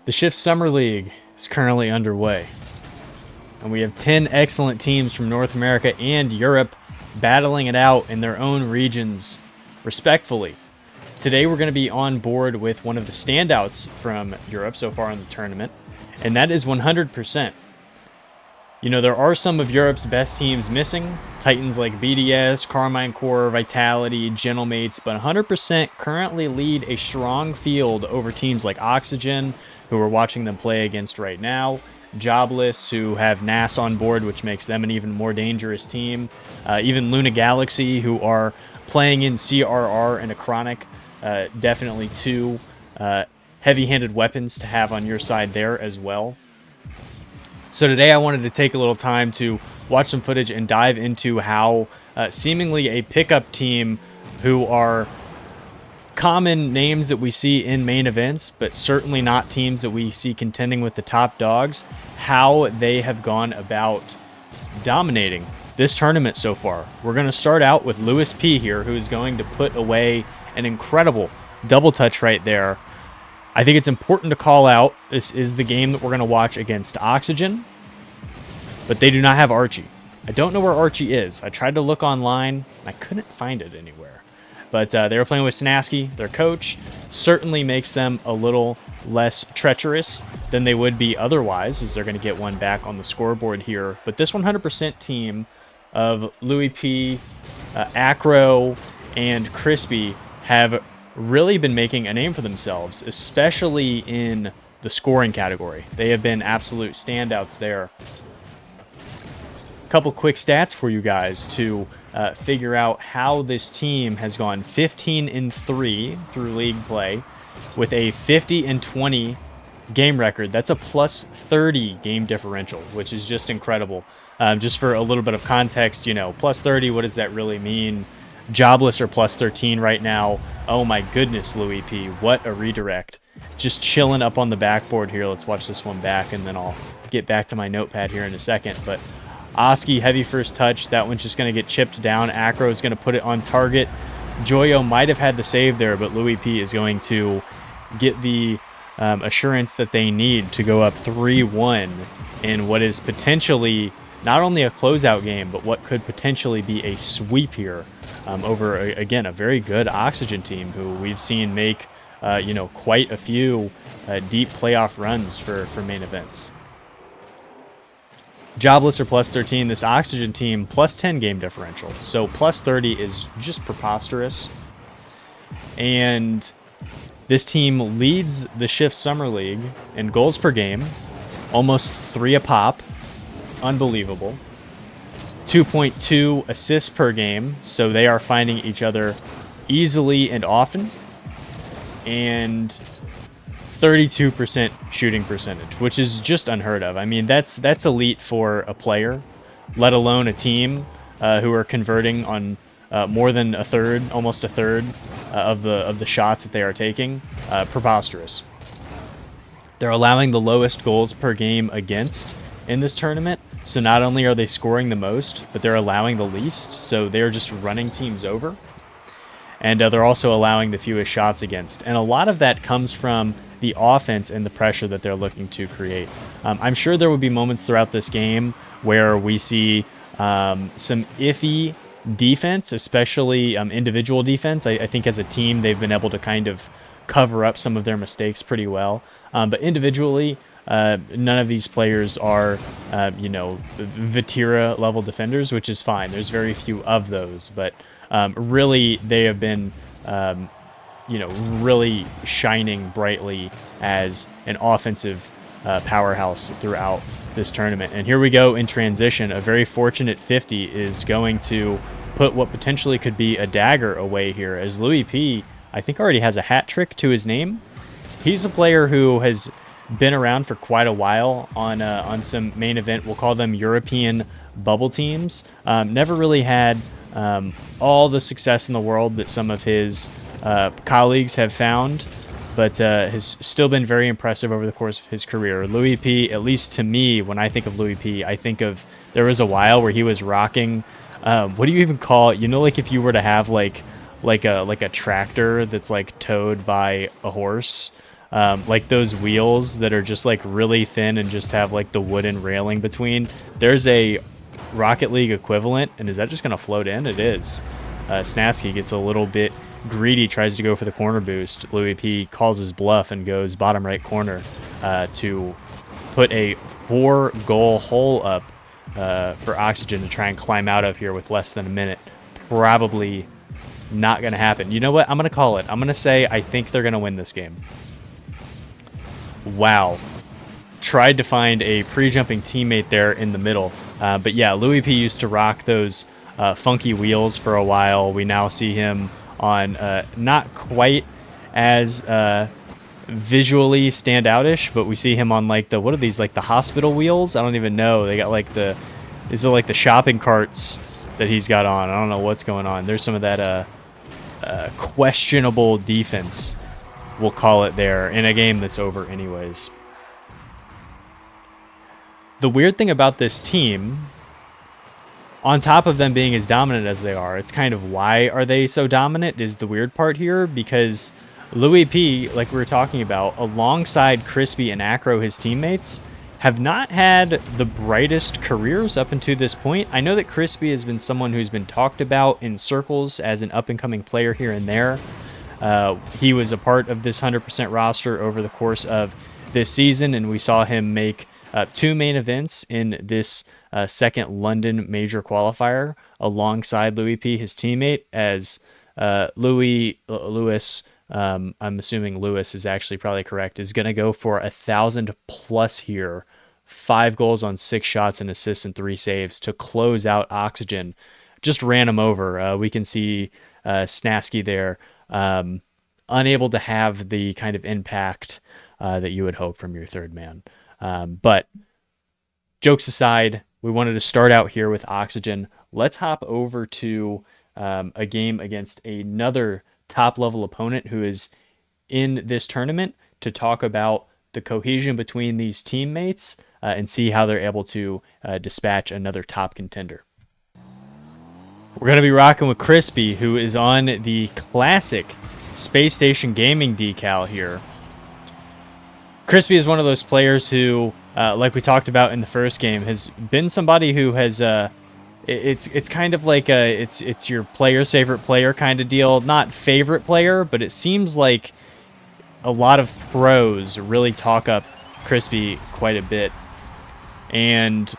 The Shift Summer League is currently underway, and we have 10 excellent teams from North America and Europe battling it out in their own regions respectfully. Today we're going to be on board with one of the standouts from Europe so far in the tournament, and that is 100%. You know, there are some of Europe's best teams missing, titans like BDS, Carmine Core, Vitality, Gentlemates, but 100% currently lead a strong field over teams like Oxygen, who we're watching them play against right now, Jobless, who have Nass on board, which makes them an even more dangerous team, even Luna Galaxy, who are playing in CRR and AcroniK, definitely two heavy-handed weapons to have on your side there as well. So today I wanted to take a little time to watch some footage and dive into how seemingly a pickup team who are common names that we see in main events, but certainly not teams that we see contending with the top dogs, how they have gone about dominating this tournament so far. We're going to start out with LuiisP here, who is going to put away an incredible double touch right there. I think it's important to call out, this is the game that we're going to watch against Oxygen, but they do not have Archie. I don't know where Archie is. I tried to look online, and I couldn't find it anywhere. But they were playing with Snaski, their coach. Certainly makes them a little less treacherous than they would be otherwise, as they're going to get one back on the scoreboard here. But this 100% team of LuiisP, Accro, and Crispy have really been making a name for themselves, especially in the scoring category. They have been absolute standouts there. A couple quick stats for you guys to figure out how this team has gone 15-3 through league play with a 50-20 game record. That's a plus 30 game differential, which is just incredible. Just for a little bit of context, you know, plus 30, what does that really mean? Jobless are plus 13 right now. Oh my goodness, LuiisP, what a redirect. Just chilling up on the backboard here. Let's watch this one back, and then I'll get back to my notepad here in a second. But Oski, heavy first touch. That one's just going to get chipped down. Accro is going to put it on target. Joyo might have had the save there, but LuiisP is going to get the assurance that they need to go up 3-1 in what is potentially not only a closeout game, but what could potentially be a sweep here over, again, a very good Oxygen team who we've seen make, you know, quite a few deep playoff runs for main events. Jobless are plus 13. This Oxygen team plus 10 game differential. So plus 30 is just preposterous. And this team leads the Shift Summer League in goals per game, almost 3 a pop. Unbelievable. 2.2 assists per game, so they are finding each other easily and often. And 32% shooting percentage, which is just unheard of. I mean, that's elite for a player, let alone a team who are converting on more than a third, almost a third of the shots that they are taking. Preposterous. They're allowing the lowest goals per game against in this tournament. So not only are they scoring the most, but they're allowing the least. So they're just running teams over. And they're also allowing the fewest shots against. And a lot of that comes from the offense and the pressure that they're looking to create. I'm sure there will be moments throughout this game where we see some iffy defense, especially individual defense. I think as a team, they've been able to kind of cover up some of their mistakes pretty well. But individually, none of these players are, you know, Vatira level defenders, which is fine. There's very few of those, but really they have been, you know, really shining brightly as an offensive powerhouse throughout this tournament. And here we go in transition. A very fortunate 50 is going to put what potentially could be a dagger away here, as LuiisP, I think, already has a hat trick to his name. He's a player who has been around for quite a while on some main event, we'll call them European bubble teams. Never really had all the success in the world that some of his colleagues have found, but has still been very impressive over the course of his career. LuiisP, at least to me, when I think of LuiisP, I think of, there was a while where he was rocking, what do you even call it? You know, like if you were to have like a tractor that's like towed by a horse, like those wheels that are just like really thin and just have like the wooden railing between. There's a Rocket League equivalent, and is that just going to float in? It is. Snaski gets a little bit greedy, tries to go for the corner boost. LuiisP calls his bluff and goes bottom right corner to put a 4-goal hole up for Oxygen to try and climb out of here with less than a minute. Probably not going to happen. You know what? I'm going to call it. I'm going to say I think they're going to win this game. Wow. Tried to find a pre-jumping teammate there in the middle. But yeah, LuiisP used to rock those funky wheels for a while. We now see him on not quite as visually standoutish, but we see him on like the, what are these, like the hospital wheels? I don't even know. They got like these are like the shopping carts that he's got on. I don't know what's going on. There's some of that questionable defense, we'll call it, there in a game that's over anyways. The weird thing about this team, on top of them being as dominant as they are, it's kind of why are they so dominant is the weird part here, because LuiisP, like we were talking about, alongside Crispy and Acro, his teammates, have not had the brightest careers up until this point. I know that Crispy has been someone who's been talked about in circles as an up-and-coming player here and there. He was a part of this 100% roster over the course of this season, and we saw him make 2 main events in this second London major qualifier alongside LuiisP, his teammate, as Luis, I'm assuming Luis is actually probably correct, is going to go for 1,000 plus here. 5 goals on 6 shots and assists and 3 saves to close out Oxygen. Just ran him over. We can see Snaski there, unable to have the kind of impact that you would hope from your third man. But jokes aside, we wanted to start out here with Oxygen. Let's hop over to a game against another top-level opponent who is in this tournament to talk about the cohesion between these teammates and see how they're able to dispatch another top contender. We're going to be rocking with Crispy, who is on the classic Space Station Gaming decal here. Crispy is one of those players who, like we talked about in the first game, has been somebody who has it's kind of like it's your player's favorite player kind of deal. Not favorite player, but it seems like a lot of pros really talk up Crispy quite a bit. And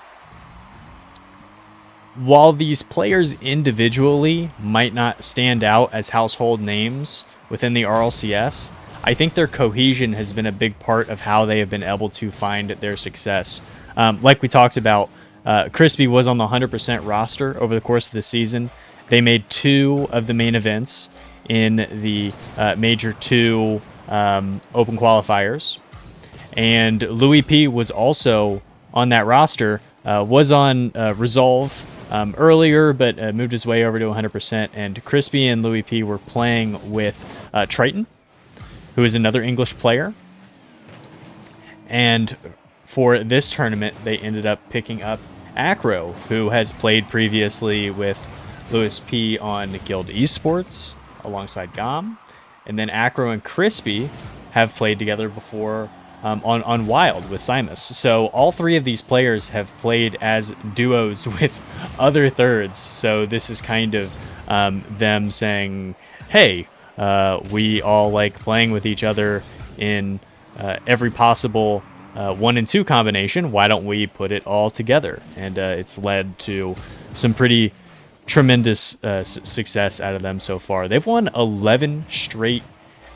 while these players individually might not stand out as household names within the RLCS, I think their cohesion has been a big part of how they have been able to find their success. Like we talked about, Crispy was on the 100% roster over the course of the season. They made 2 of the main events in the Major 2 open qualifiers. And LuiisP was also on that roster, was on Resolve earlier, but moved his way over to 100%. And Crispy and LuiisP were playing with Triton, who is another English player. And for this tournament, they ended up picking up Accro, who has played previously with LuiisP on Guild Esports alongside Gom. And then Accro and Crispy have played together before on Wild with Simus. So all 3 of these players have played as duos with other thirds. So this is kind of them saying, hey, we all like playing with each other in every possible 1 and 2 combination. Why don't we put it all together? And it's led to some pretty tremendous success out of them so far. They've won 11 straight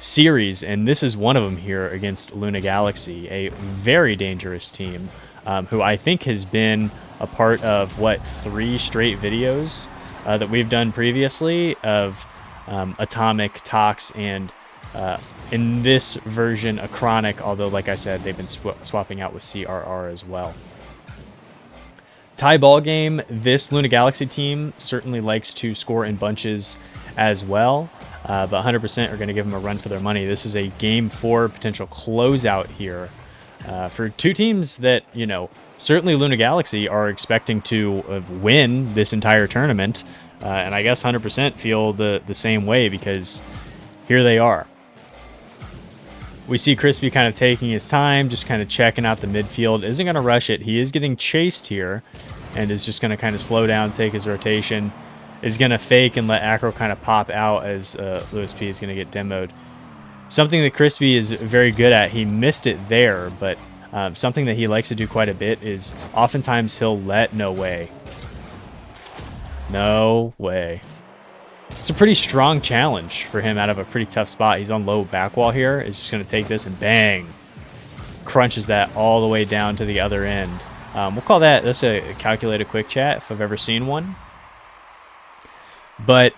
series, and this is one of them here against Luna Galaxy, a very dangerous team who I think has been a part of, 3 straight videos that we've done previously of AtomiK, Tox, and in this version, AcroniK, although, like I said, they've been swapping out with CRR as well. Tie ball game, this Luna Galaxy team certainly likes to score in bunches as well, but 100% are going to give them a run for their money. This is a Game 4 potential closeout here for 2 teams that, you know, certainly Luna Galaxy are expecting to win this entire tournament, and I guess 100% feel the same way because here they are. We see Crispy kind of taking his time, just kind of checking out the midfield. Isn't going to rush it. He is getting chased here and is just going to kind of slow down, take his rotation. Is going to fake and let Acro kind of pop out as LuiisP is going to get demoed. Something that Crispy is very good at. He missed it there, but something that he likes to do quite a bit is oftentimes he'll let no way. No way. It's a pretty strong challenge for him out of a pretty tough spot. He's on low back wall here. Is just going to take this and bang. Crunches that all the way down to the other end. We'll call that's a calculated quick chat if I've ever seen one. But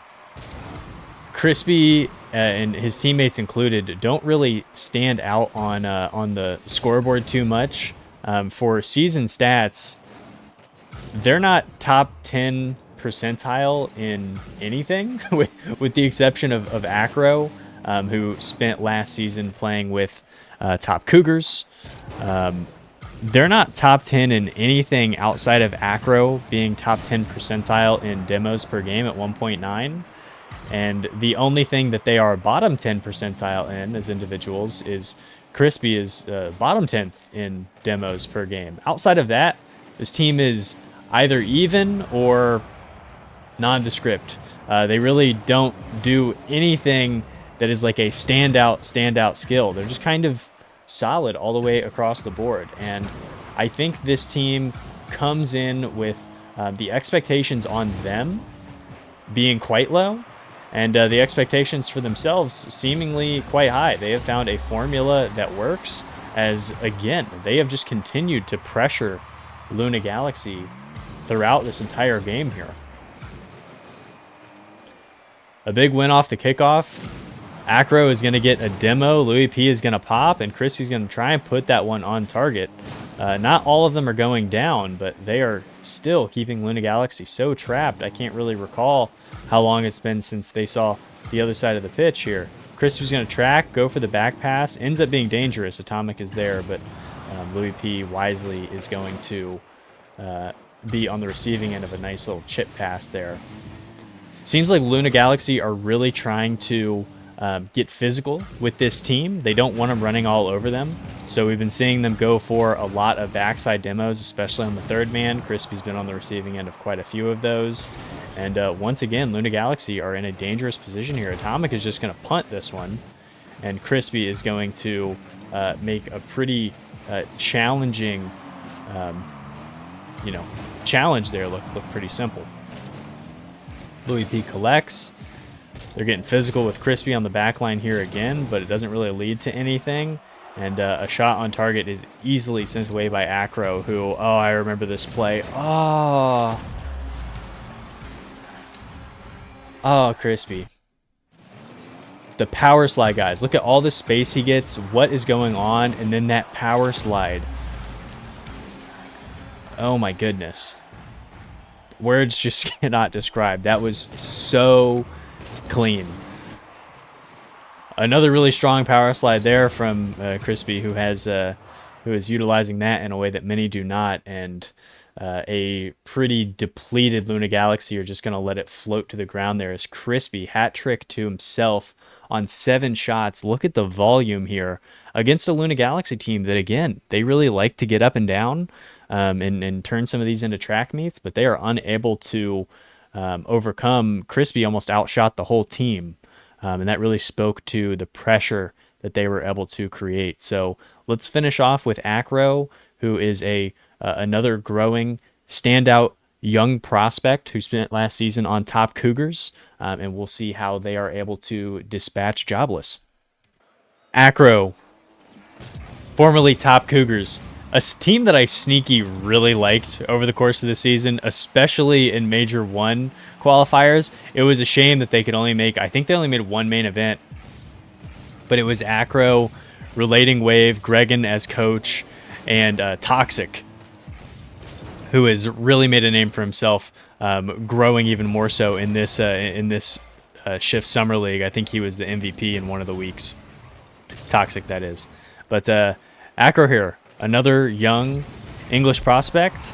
Crispy and his teammates included don't really stand out on the scoreboard too much. For season stats, they're not top 10 percentile in anything, with the exception of Acro, who spent last season playing with top Cougars. They're not top 10 in anything outside of Acro being top 10 percentile in demos per game at 1.9. And the only thing that they are bottom 10 percentile in as individuals is Crispy is bottom 10th in demos per game. Outside of that, this team is either even or nondescript. They really don't do anything that is like a standout skill. They're just kind of solid all the way across the board. And I think this team comes in with the expectations on them being quite low, and the expectations for themselves seemingly quite high. They have found a formula that works, as again, they have just continued to pressure Luna Galaxy throughout this entire game here. A big win off the kickoff. Acro is going to get a demo. LuiisP is going to pop, and Chrissy's going to try and put that one on target. Not all of them are going down, but they are still keeping Luna Galaxy so trapped. I can't really recall how long it's been since they saw the other side of the pitch here. Crispy's going to track, go for the back pass. Ends up being dangerous. AtomiK is there, but LuiisP wisely is going to be on the receiving end of a nice little chip pass there. Seems like Luna Galaxy are really trying to get physical with this team. They don't want them running all over them. So we've been seeing them go for a lot of backside demos, especially on the third man. Crispy's been on the receiving end of quite a few of those. And once again, Luna Galaxy are in a dangerous position here. AtomiK is just going to punt this one. And Crispy is going to make a pretty challenging, challenge there look pretty simple. LuiisP collects. They're getting physical with Crispy on the back line here again, but it doesn't really lead to anything. And a shot on target is easily sent away by Acro, who, oh, I remember this play. Oh, Crispy. The power slide, guys. Look at all the space he gets. What is going on? And then that power slide. Oh, my goodness. Words just cannot describe. That was so clean. Another really strong power slide there from Crispy, who is utilizing that in a way that many do not, and a pretty depleted Luna Galaxy are just going to let it float to the ground there as Crispy hat trick to himself on 7 shots. Look at the volume here against a Luna Galaxy team that, again, they really like to get up and down and turn some of these into track meets, but they are unable to overcome. Crispy almost outshot the whole team. And that really spoke to the pressure that they were able to create. So let's finish off with Acro, who is another growing, standout young prospect who spent last season on top Cougars. And we'll see how they are able to dispatch Jobless. Acro, formerly top Cougars. A team that I sneaky really liked over the course of the season, especially in Major 1 qualifiers. It was a shame that they could only make, I think they only made one main event, but it was Acro, Relating Wave, Gregan as coach, and Toxic, who has really made a name for himself, growing even more so in this Shift Summer League. I think he was the MVP in one of the weeks. Toxic, that is. But Acro here. Another young English prospect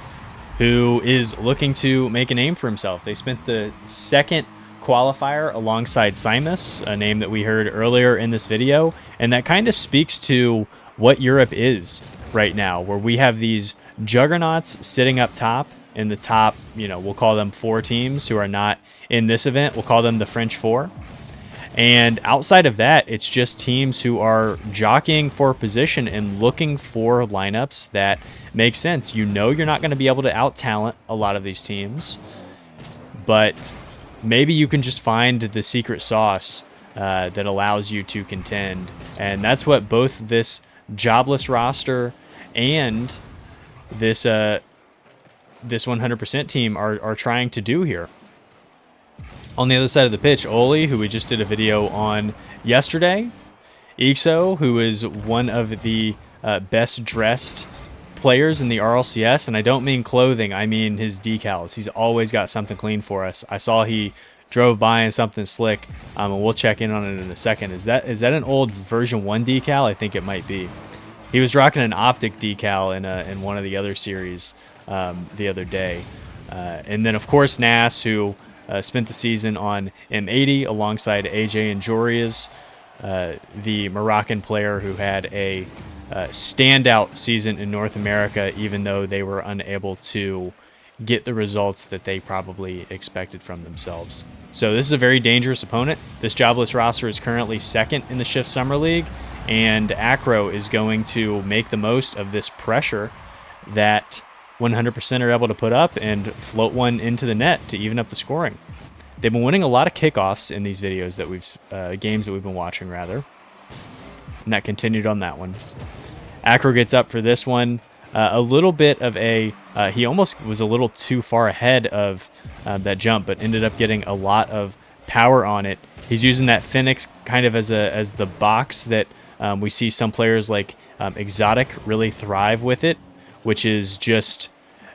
who is looking to make a name for himself. They spent the second qualifier alongside Simus, a name that we heard earlier in this video, and that kind of speaks to what Europe is right now, where we have these juggernauts sitting up top in the top, we'll call them 4 teams who are not in this event. We'll call them the French 4. And outside of that, it's just teams who are jockeying for position and looking for lineups that make sense. You're not going to be able to out-talent a lot of these teams, but maybe you can just find the secret sauce that allows you to contend. And that's what both this Jobless roster and this 100% team are trying to do here. On the other side of the pitch, Oaly, who we just did a video on yesterday. eekso, who is one of the best dressed players in the RLCS. And I don't mean clothing, I mean his decals. He's always got something clean for us. I saw he drove by in something slick, and we'll check in on it in a second. Is that an old version 1 decal? I think it might be. He was rocking an optic decal in one of the other series the other day. And then, of course, Nass, who spent the season on M80 alongside AJ and Jorias, the Moroccan player who had a standout season in North America, even though they were unable to get the results that they probably expected from themselves. So this is a very dangerous opponent. This Jobless roster is currently 2nd in the Shift Summer League, and Acro is going to make the most of this pressure that 100% are able to put up and float one into the net to even up the scoring. They've been winning a lot of kickoffs in these videos that games that we've been watching, rather. And that continued on that one. Acro gets up for this one. A little bit of he almost was a little too far ahead of that jump, but ended up getting a lot of power on it. He's using that Phoenix kind of as the box that we see some players like Exotic really thrive with it, which is just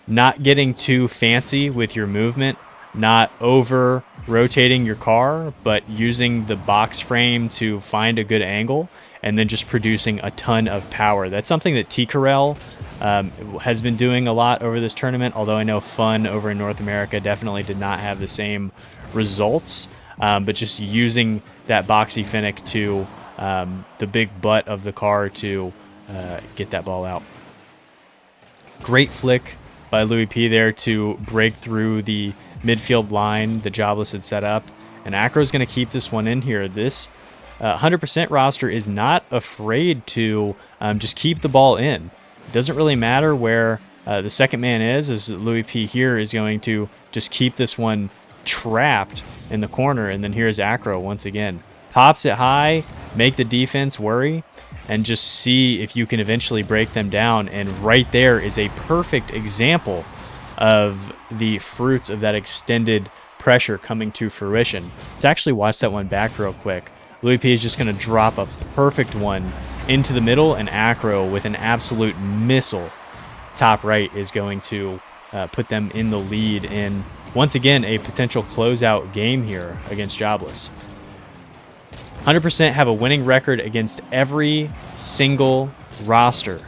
not getting too fancy with your movement, not over rotating your car, but using the box frame to find a good angle and then just producing a ton of power. That's something that T-Corel has been doing a lot over this tournament, although I know Fun over in North America definitely did not have the same results, but just using that boxy Finnick to the big butt of the car to get that ball out. Great flick by LuiisP there to break through the midfield line the Jobless had set up. And Acro's going to keep this one in here. This 100% roster is not afraid to just keep the ball in. It doesn't really matter where the second man is, as LuiisP here is going to just keep this one trapped in the corner. And then here's Acro once again. Pops it high, make the defense worry, and just see if you can eventually break them down. And right there is a perfect example of the fruits of that extended pressure coming to fruition. Let's actually watch that one back real quick. LuiisP is just going to drop a perfect one into the middle, and Acro with an absolute missile top right is going to put them in the lead in, once again, a potential closeout game here against Jobless. 100% have a winning record against every single roster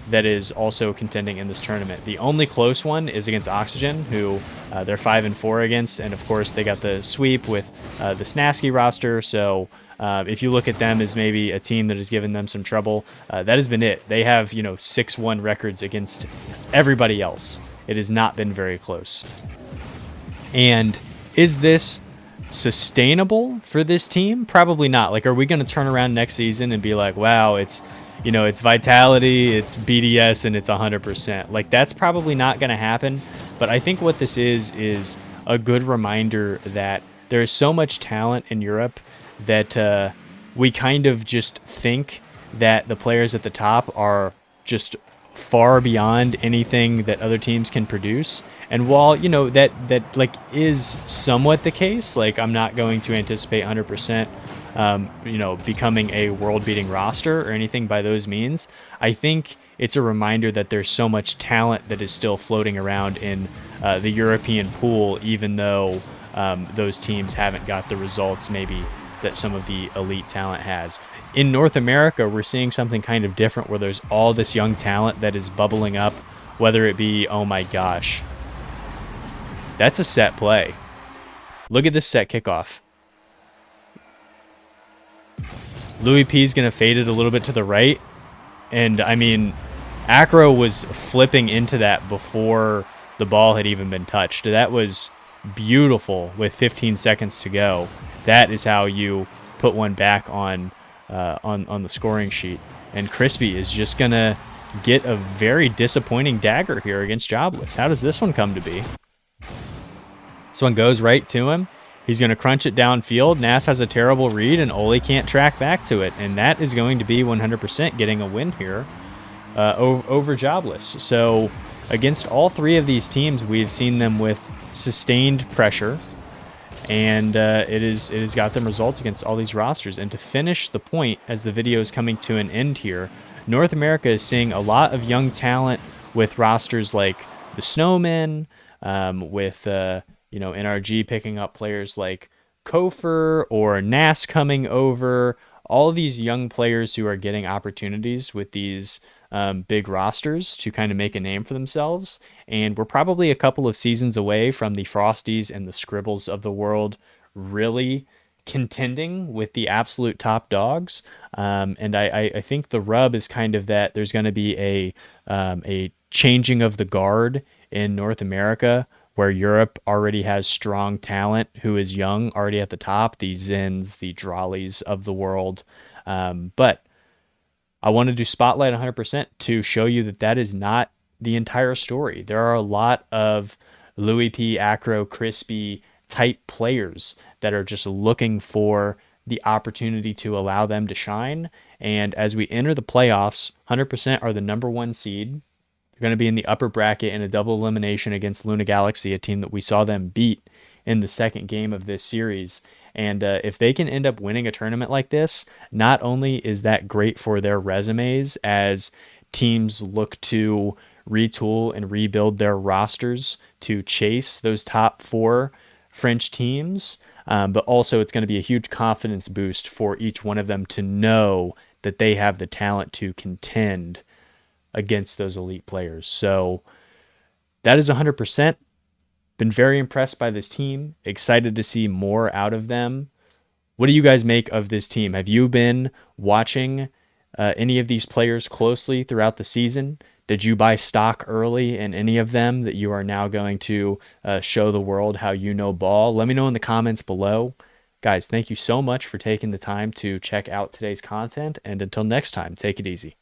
that is also contending in this tournament. The only close one is against Oxygen, who they're 5-4 against, and of course they got the sweep with the Snaski roster. So if you look at them as maybe a team that has given them some trouble, that has been it. They have 6-1 records against everybody else. It has not been very close. And is this sustainable for this team? Probably not. Like, are we going to turn around next season and be like, wow, it's it's Vitality, it's BDS, and it's 100%. Like, that's probably not going to happen. But I think what this is a good reminder that there is so much talent in Europe that we kind of just think that the players at the top are just far beyond anything that other teams can produce. And while that like is somewhat the case, like I'm not going to anticipate 100% becoming a world-beating roster or anything by those means, I think it's a reminder that there's so much talent that is still floating around in the European pool, even though those teams haven't got the results maybe that some of the elite talent has. In North America, we're seeing something kind of different where there's all this young talent that is bubbling up, whether it be, oh my gosh, that's a set play. Look at this set kickoff. LuiisP is going to fade it a little bit to the right. And, I mean, Acro was flipping into that before the ball had even been touched. That was beautiful with 15 seconds to go. That is how you put one back on the scoring sheet. And Crispy is just going to get a very disappointing dagger here against Jobless. How does this one come to be? This one goes right to him. He's going to crunch it downfield. Nass has a terrible read, and Oaly can't track back to it. And that is going to be 100% getting a win here over Jobless. So against all three of these teams, we've seen them with sustained pressure. And it has got them results against all these rosters. And to finish the point, as the video is coming to an end here, North America is seeing a lot of young talent with rosters like the Snowmen, with NRG picking up players like Kofer or Nass coming over. All of these young players who are getting opportunities with these big rosters to kind of make a name for themselves. And we're probably a couple of seasons away from the Frosties and the Scribbles of the world really contending with the absolute top dogs. And I think the rub is kind of that there's going to be a changing of the guard in North America, where Europe already has strong talent who is young, already at the top, the Zins, the Drollies of the world. But I wanted to spotlight 100% to show you that that is not the entire story. There are a lot of LuiisP, Acro, Crispy type players that are just looking for the opportunity to allow them to shine. And as we enter the playoffs, 100% are the number one seed. They're going to be in the upper bracket in a double elimination against Luna Galaxy, a team that we saw them beat in the second game of this series. And if they can end up winning a tournament like this, not only is that great for their resumes as teams look to retool and rebuild their rosters to chase those top four French teams, but also it's going to be a huge confidence boost for each one of them to know that they have the talent to contend against those elite players. So that is 100%. Been very impressed by this team. Excited to see more out of them. What do you guys make of this team? Have you been watching any of these players closely throughout the season? Did you buy stock early in any of them that you are now going to show the world how you know ball? Let me know in the comments below. Guys, thank you so much for taking the time to check out today's content. And until next time, take it easy.